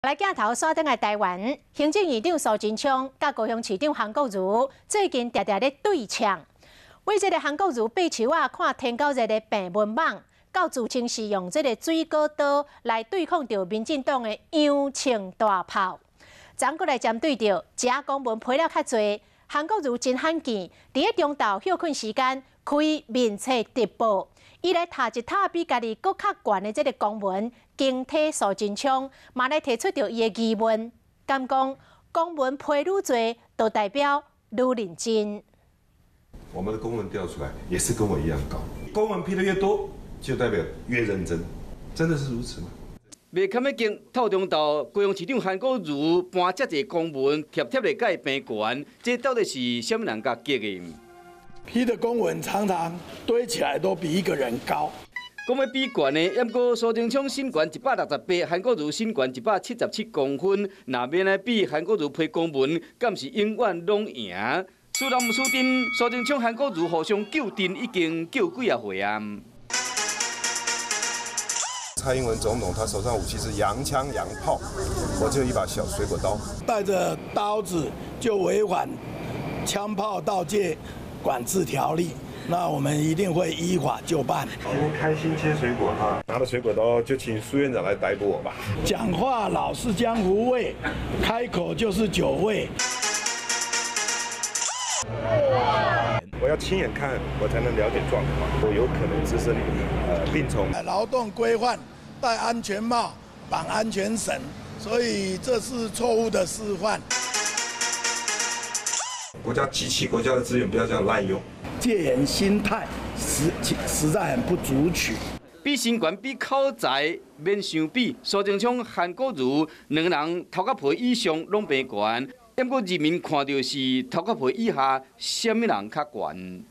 来镜头锁定来台湾，行政院长苏贞昌甲高雄市长韩国瑜最近常常咧对呛。为这个韩国瑜爬树啊，看天高热的病文网，到自称是用这个水果刀来对抗着民进党的阳庆大炮。咱过来针对着假公文批了较侪，韩国瑜真罕见，伫咧中昼休困时间开面册直播。 伊来读一套比家己搁较悬的这个公文，惊体苏贞昌，嘛来提出着伊的疑问，敢讲公文批愈多，就代表愈认真。我们的公文调出来也是跟我一样高，公文批的越多，就代表越认真，真的是如此吗？未堪要经透中道高雄市长韩国瑜搬遮济公文贴咧甲伊病悬，这到底是什么人甲激的？ 批的公文常常堆起来都比一个人高。讲要比悬的，抑过苏贞昌身悬168，韩国瑜身悬177公分，若免来比韩国瑜批公文，敢是永远拢赢？输人毋输阵，苏贞昌、韩国瑜互相救阵已经救几啊回啊！ 蔡英文总统他手上武器是洋枪洋炮，我只有一把小水果刀，带着刀子就违反枪炮盗戒管制条例，那我们一定会依法就办。今天开心切水果哈，拿了水果刀就请苏院长来逮捕我吧。讲话老是江湖味，开口就是酒味。我要亲眼看，我才能了解状况，我有可能滋生病虫。劳动规范，戴安全帽，绑安全绳，所以这是错误的示范。 国家机器，国家的资源不要这样滥用。戒严心态实在很不足取。比身悬比口才，免相比。苏贞昌、韩国瑜两人头壳皮以上拢平悬，不过人民看到是头壳皮以下，什么人较悬？